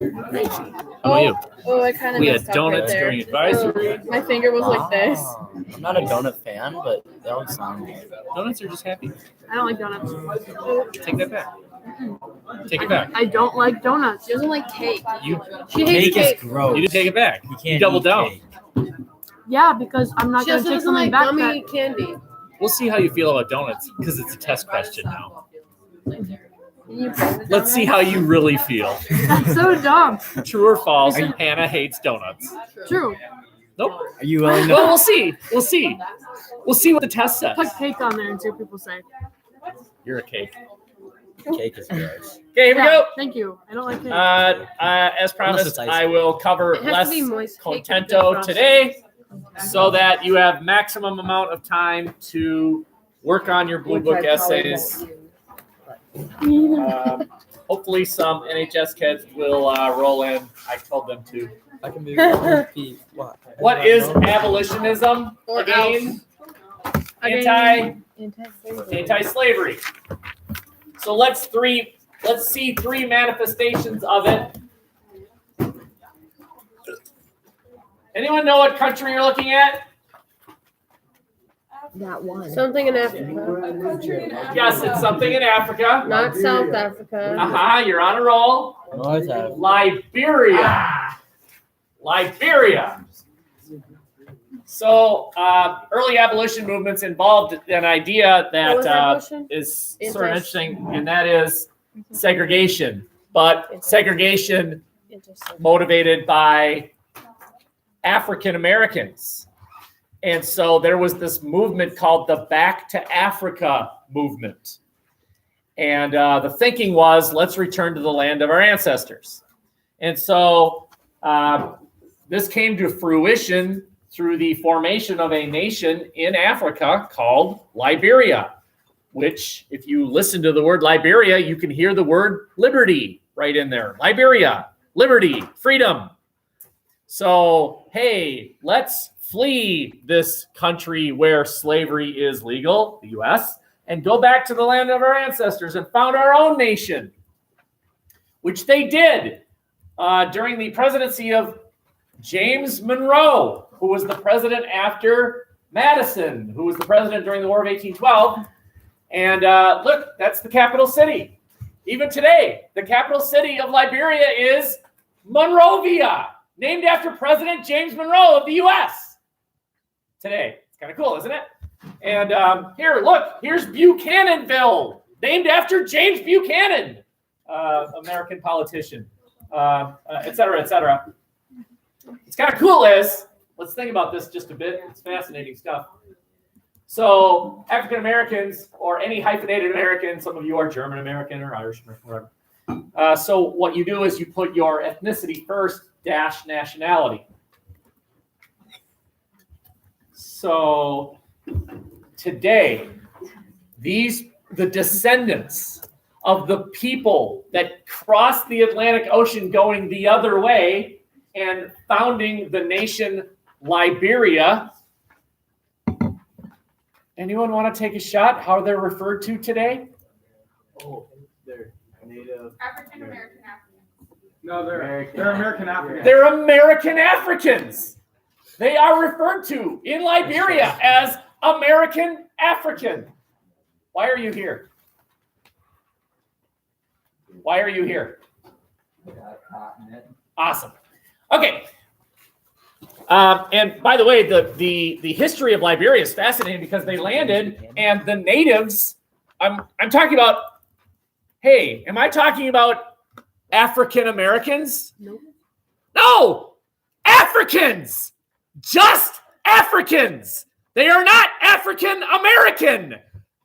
How about you? Oh, I kind of We had messed up donuts right during there. advisory. My finger was like this. I'm not a donut fan, but that would sound good. Donuts are just happy. I don't like donuts. Take that back. Take it back. I don't like donuts. She doesn't like cake. You She hates Cake is cake. gross. need to take it back. You can't double eat down. cake. Yeah, because I'm not She going also to take doesn't something like back. gummy candy. We'll see how you feel about donuts because it's a test question now. Can you play with Let's see how you really feel. That's so dumb. True or false? Hannah hates donuts. True. Nope. Are you willing to? Well, we'll see. We'll see. We'll see what the test says. Put cake on there and see what people say. You're a cake. Cake is gross. Okay, here we go. Thank you. I don't like cake. As promised, it's ice I will cover It has less to be moist cake with the contento frosting. today so that you have maximum amount of time to work on your Blue Book essays. Hopefully some NHS kids will roll in. I told them to. I can be What is abolitionism? Or Again, anti-slavery. So let's see three manifestations of it. Anyone know what country you're looking at? That one. Something in Africa. Yes, it's something in Africa. Not South Africa. You're on a roll. Liberia. Liberia. So early abolition movements involved an idea What was that abolition? is sort of interesting, and that is segregation. But segregation motivated by African Americans. And so there was this movement called the Back to Africa movement. And the thinking was, let's return to the land of our ancestors. And so this came to fruition through the formation of a nation in Africa called Liberia, which, if you listen to the word Liberia, you can hear the word liberty right in there. Liberia, liberty, freedom. So, hey, let's flee this country where slavery is legal, the U.S., and go back to the land of our ancestors and found our own nation, which they did during the presidency of James Monroe, who was the president after Madison, who was the president during the War of 1812. And look, that's the capital city. Even today, the capital city of Liberia is Monrovia, named after President James Monroe of the U.S. today. It's kind of cool, isn't it? And here, look, here's Buchananville, named after James Buchanan, American politician, et cetera, et cetera. It's kind of cool, let's think about this just a bit. It's fascinating stuff. So African Americans, or any hyphenated American, some of you are German American or Irish American, whatever. So what you do is you put your ethnicity first, dash nationality. So today, the descendants of the people that crossed the Atlantic Ocean going the other way and founding the nation Liberia. Anyone want to take a shot how they're referred to today? Oh, they're Native African American Africans. No, they're American Africans. They're American Africans. They are referred to in Liberia as American African. Why are you here? Why are you here? Awesome. Okay. And by the way, the history of Liberia is fascinating because they landed and the natives. I'm talking about. Hey, am I talking about African Americans? No, Africans. Just Africans. They are not African American.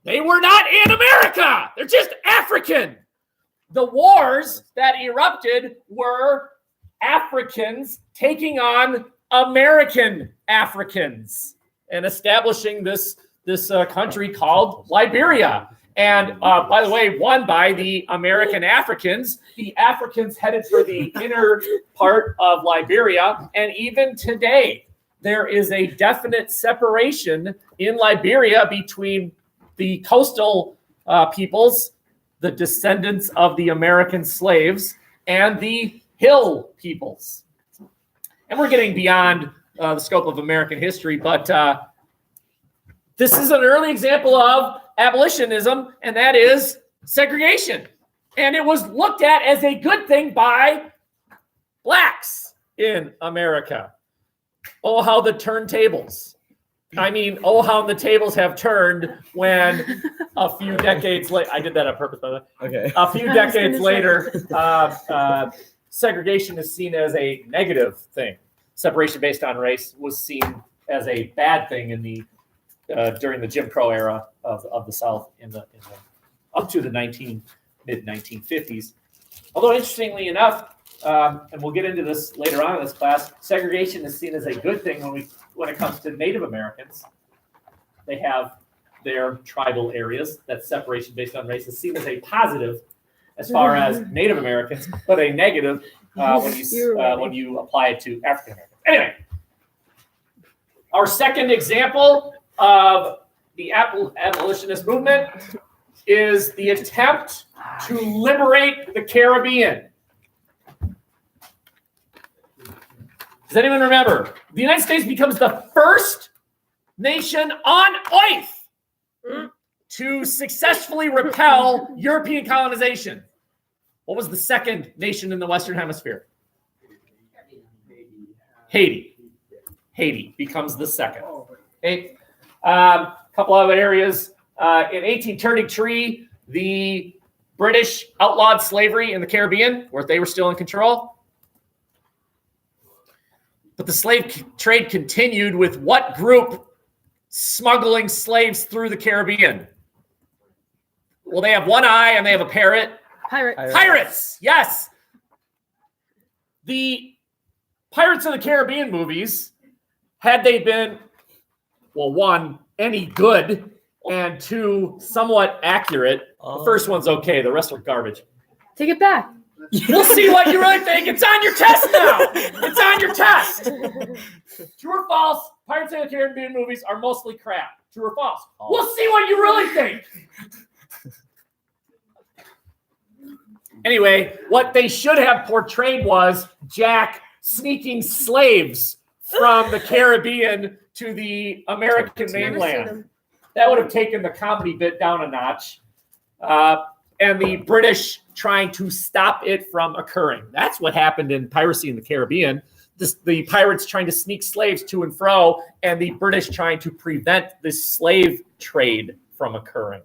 They were not in America. They're just African. The wars that erupted were Africans taking on American Africans and establishing this country called Liberia. And by the way, won by the American Africans. The Africans headed for the inner part of Liberia. And even today, there is a definite separation in Liberia between the coastal peoples, the descendants of the American slaves, and the hill peoples. And we're getting beyond the scope of American history, but this is an early example of abolitionism, and that is segregation. And it was looked at as a good thing by blacks in America. Oh, how the turntables. I mean, oh, how the tables have turned when a few decades later, I did that on purpose, by the way. Okay. A few decades later, segregation is seen as a negative thing. Separation based on race was seen as a bad thing in the during the Jim Crow era of the South in the up to the mid 1950s. Although interestingly enough, and we'll get into this later on in this class, segregation is seen as a good thing when it comes to Native Americans. They have their tribal areas. That separation based on race is seen as a positive as far as Native Americans, but a negative when you apply it to African Americans. Anyway, our second example of the abolitionist movement is the attempt to liberate the Caribbean. Does anyone remember? The United States becomes the first nation on earth to successfully repel European colonization. What was the second nation in the Western Hemisphere? Haiti. Haiti becomes the second. Okay. Couple other areas. In 1833, the British outlawed slavery in the Caribbean, where they were still in control. But the slave trade continued with what group smuggling slaves through the Caribbean? Well, they have one eye and they have a parrot. Pirates, yes. The Pirates of the Caribbean movies, had they been, well, one, any good, and two, somewhat accurate. The first one's okay. The rest are garbage. Take it back. We'll see what you really think. It's on your test now. It's on your test. True or false? Pirates of the Caribbean movies are mostly crap. True or false? We'll see what you really think. Anyway, what they should have portrayed was Jack sneaking slaves from the Caribbean to the American mainland. That would have taken the comedy bit down a notch. And the British trying to stop it from occurring. That's what happened in piracy in the Caribbean. The pirates trying to sneak slaves to and fro, and the British trying to prevent this slave trade from occurring.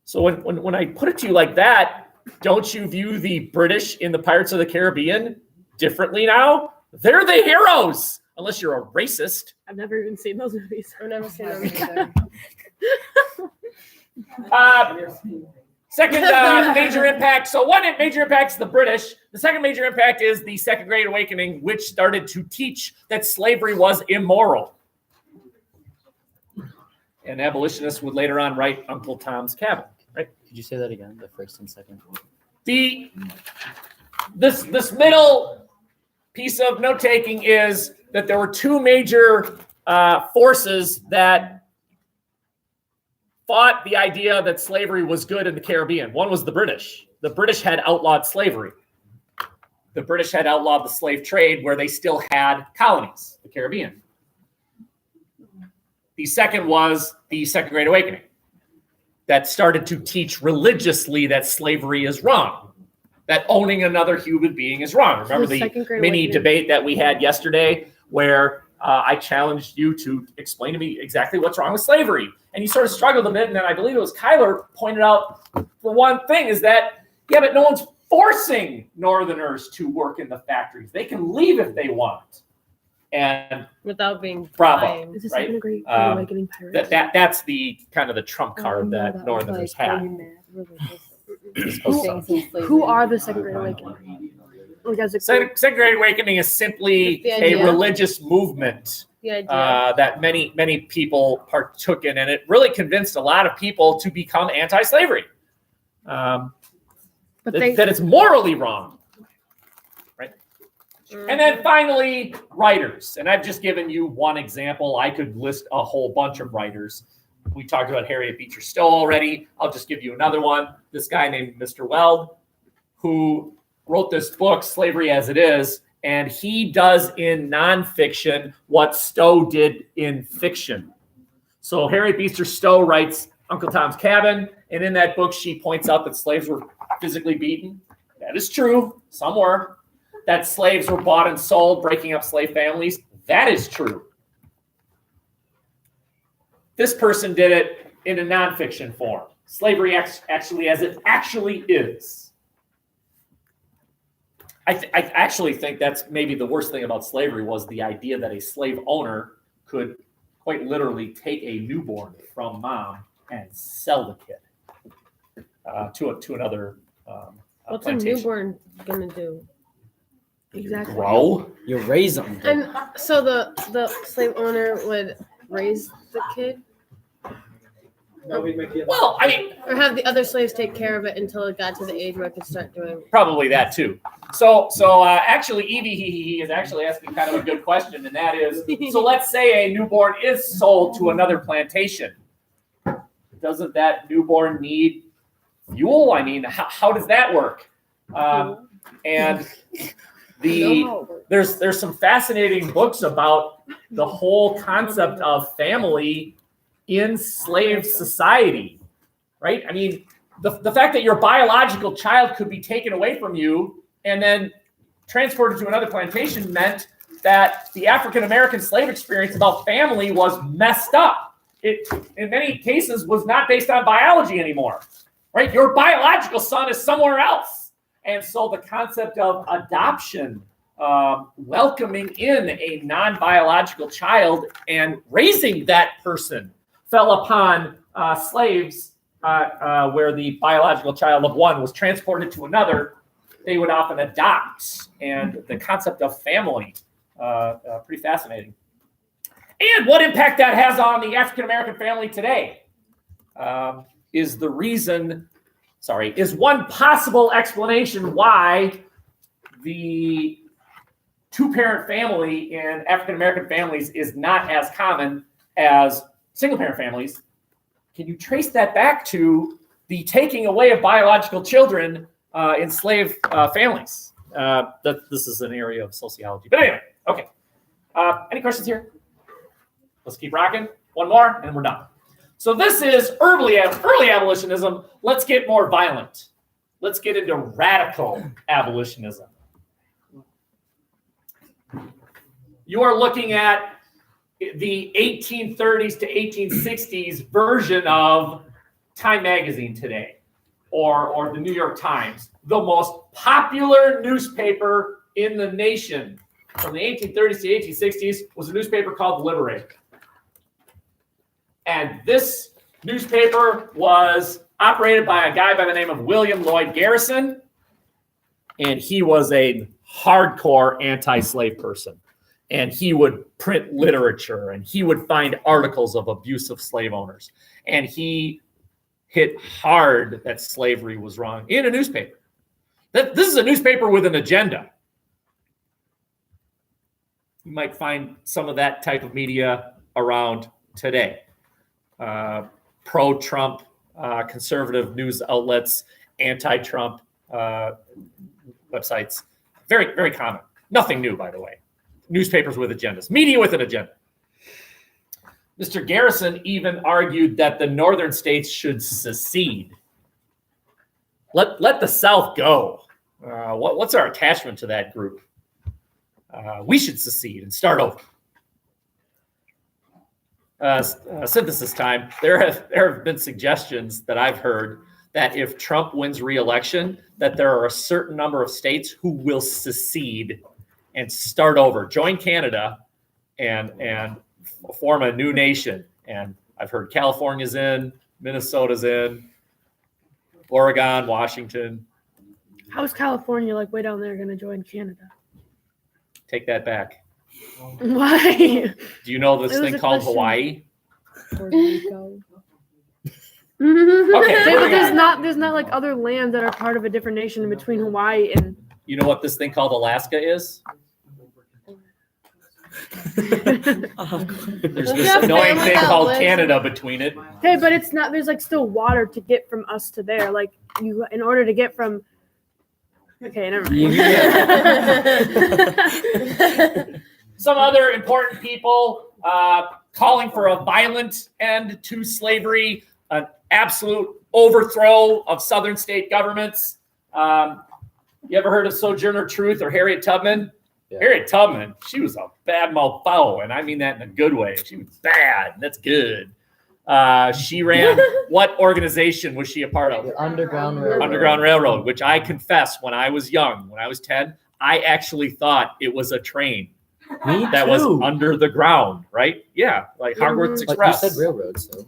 So when I put it to you like that, don't you view the British in the Pirates of the Caribbean differently now? They're the heroes, unless you're a racist. I've never even seen those movies. I've never seen them either. Second major impact. So one major impact is the British. The second major impact is the Second Great Awakening, which started to teach that slavery was immoral. And abolitionists would later on write Uncle Tom's Cabin. Right? Could you say that again, the first and second? This middle piece of note-taking is that there were two major forces that fought the idea that slavery was good in the Caribbean. One was the British. The British had outlawed slavery. The British had outlawed the slave trade where they still had colonies, the Caribbean. The second was the Second Great Awakening that started to teach religiously that slavery is wrong, that owning another human being is wrong. Remember the mini debate that we had yesterday where I challenged you to explain to me exactly what's wrong with slavery. And you sort of struggled a bit, and then I believe it was Kyler pointed out the one thing is that, yeah, but no one's forcing Northerners to work in the factories. They can leave if they want. And without being bravo, Is this right? a great awakening pirate? That's the kind of the trump card that Northerners had. Who are the Second Great Awakening? Like as a Second Great Awakening is simply The a idea. religious movement the idea. that many people partook in, and it really convinced a lot of people to become anti-slavery. but That it's morally wrong, right? And then finally, writers. And I've just given you one example. I could list a whole bunch of writers. We talked about Harriet Beecher Stowe already. I'll just give you another one. This guy named Mr. Weld, who wrote this book, Slavery as It Is, and he does in nonfiction what Stowe did in fiction. So Harriet Beecher Stowe writes Uncle Tom's Cabin, and in that book she points out that slaves were physically beaten. That is true. Some were. That slaves were bought and sold, breaking up slave families. That is true. This person did it in a nonfiction form. Slavery actually as it actually is. I actually think that's maybe the worst thing about slavery was the idea that a slave owner could quite literally take a newborn from mom and sell the kid to another What's plantation. a newborn gonna do? Exactly. Grow? You raise them. And so the slave owner would raise the kid, Well, I mean, or have the other slaves take care of it until it got to the age where it could start doing. probably that too. So actually, Evie he is actually asking kind of a good question, and that is, so let's say a newborn is sold to another plantation. Doesn't that newborn need fuel? I mean, how does that work? And there's some fascinating books about the whole concept of family in slave society, right? I mean, the fact that your biological child could be taken away from you and then transported to another plantation meant that the African-American slave experience about family was messed up. It, in many cases, was not based on biology anymore, right? Your biological son is somewhere else. And so the concept of adoption, welcoming in a non-biological child and raising that person fell upon slaves where the biological child of one was transported to another. They would often adopt, and the concept of family, pretty fascinating. And what impact that has on the African-American family today is one possible explanation why the two-parent family in African-American families is not as common as single-parent families. Can you trace that back to the taking away of biological children in slave families? This is an area of sociology. But anyway, okay. Any questions here? Let's keep rocking. One more, and we're done. So this is early abolitionism. Let's get more violent. Let's get into radical abolitionism. You are looking at the 1830s to 1860s version of Time Magazine today, or the New York Times, the most popular newspaper in the nation from the 1830s to 1860s was a newspaper called The Liberator. And this newspaper was operated by a guy by the name of William Lloyd Garrison, and he was a hardcore anti-slave person. And he would print literature, and he would find articles of abusive slave owners. And he hit hard that slavery was wrong in a newspaper. This is a newspaper with an agenda. You might find some of that type of media around today. Pro-Trump, conservative news outlets, anti-Trump websites. Very, very common. Nothing new, by the way. Newspapers with agendas, media with an agenda. Mr. Garrison even argued that the northern states should secede. Let the South go. What's our attachment to that group? We should secede and start over. Synthesis time. There have been suggestions that I've heard that if Trump wins re-election, that there are a certain number of states who will secede and start over, join Canada, and form a new nation. And I've heard California's in, Minnesota's in, Oregon, Washington. How's California, like way down there, going to join Canada? Take that back. Why? Do you know this It was thing a called question. Hawaii? Puerto Rico. Okay, But there's not like other lands that are part of a different nation in between Hawaii and. You know what this thing called Alaska is? There's this Yeah, annoying family thing that called lives- Canada between it. Okay, but it's not. There's like still water to get from us to there. Like in order to get from Okay, never mind. Some other important people calling for a violent end to slavery, an absolute overthrow of Southern state governments. You ever heard of Sojourner Truth or Harriet Tubman? Yeah. Harriet Tubman, she was a bad-mouthed foe, and I mean that in a good way. She was bad. That's good. She ran, what organization was she a part of? The Underground Railroad. Underground Railroad, which I confess, when I was young, when I was 10, I actually thought it was a train Me that too. was under the ground, right? Yeah, like Hogwarts But Express. you said railroad, so.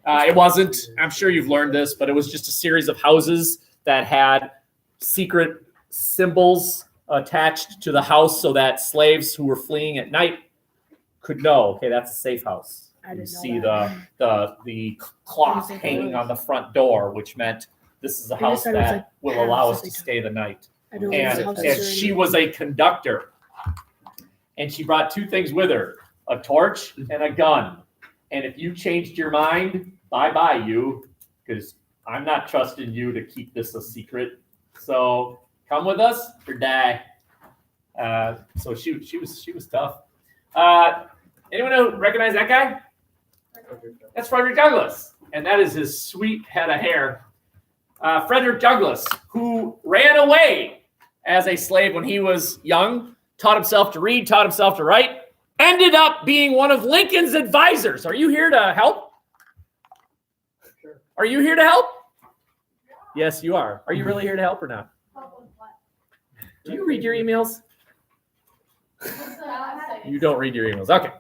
It wasn't. I'm sure you've learned this, but it was just a series of houses that had secret symbols attached to the house so that slaves who were fleeing at night could know, okay, that's a safe house. I You didn't know see that. the cloth hanging on the front door, which meant this is a I house just thought it was that like will allow us to houses. stay the night. I don't And, know. and she was a conductor. And she brought two things with her, a torch and a gun. And if you changed your mind, bye-bye you, because I'm not trusting you to keep this a secret. So come with us or die. So she was tough. Anyone who recognize that guy? That's Frederick Douglass. And that is his sweet head of hair. Frederick Douglass, who ran away as a slave when he was young, taught himself to read, taught himself to write, ended up being one of Lincoln's advisors. Are you here to help? Sure. Are you here to help? Yes, you are. Are you really here to help or not? Do you read your emails? You don't read your emails. Okay.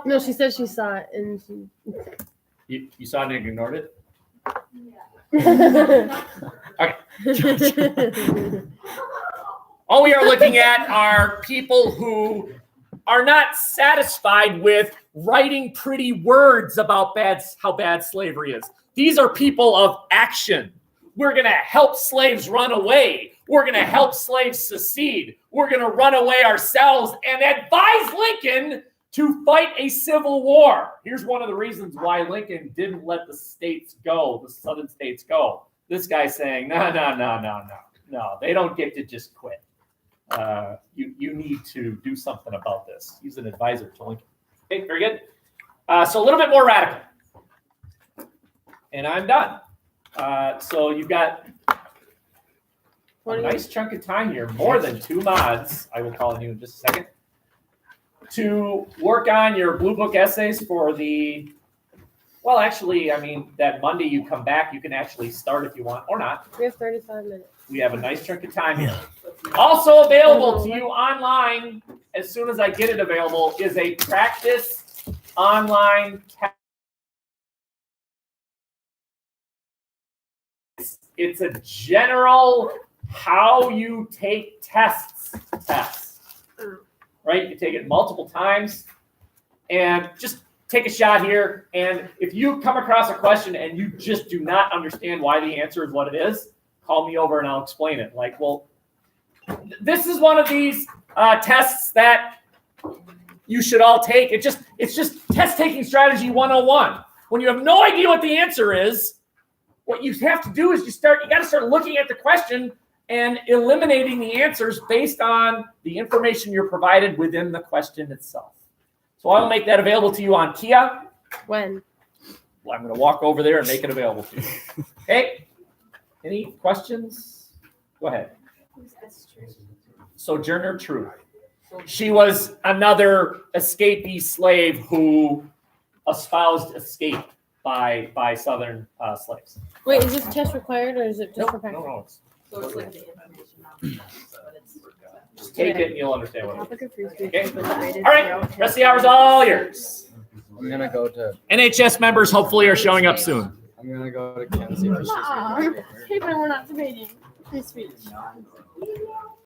No, she said she saw it and she. You saw it and ignored it? All we are looking at are people who are not satisfied with writing pretty words about how bad slavery is. These are people of action. We're going to help slaves run away. We're going to help slaves secede. We're going to run away ourselves and advise Lincoln to fight a civil war. Here's one of the reasons why Lincoln didn't let the states go, the southern states go. This guy's saying, no, they don't get to just quit. You need to do something about this. He's an advisor to Lincoln. Okay, very good. So a little bit more radical. And I'm done. So you've got a nice chunk of time here, more than 2 mods. I will call on you in just a second. To work on your Blue Book essays for the, well, actually, I mean, that Monday you come back, you can actually start if you want or not. We have 35 minutes. We have a nice chunk of time here. Also available to you online, as soon as I get it available, is a practice online test. It's a general how you take tests test. Right? You take it multiple times and just take a shot here. And if you come across a question and you just do not understand why the answer is what it is, call me over and I'll explain it. Like, well, this is one of these tests that you should all take. It's just test taking strategy 101. When you have no idea what the answer is, what you have to do is you got to start looking at the question and eliminating the answers based on the information you're provided within the question itself. So I'll make that available to you on Kia. When? Well, I'm going to walk over there and make it available to you. Okay? Any questions? Go ahead. Sojourner Truth. She was another escapee slave who espoused escape by Southern slaves. Wait, is this test required or is it just for practice? No. So it's like the information on the but it's. Just take it and you'll understand what it Topic of free speech Okay. was rated is. All right, rest of the hour's all yours. I'm gonna go to. NHS members hopefully are showing up soon. I'm gonna go to Kansas. Hey, but we're not debating free speech.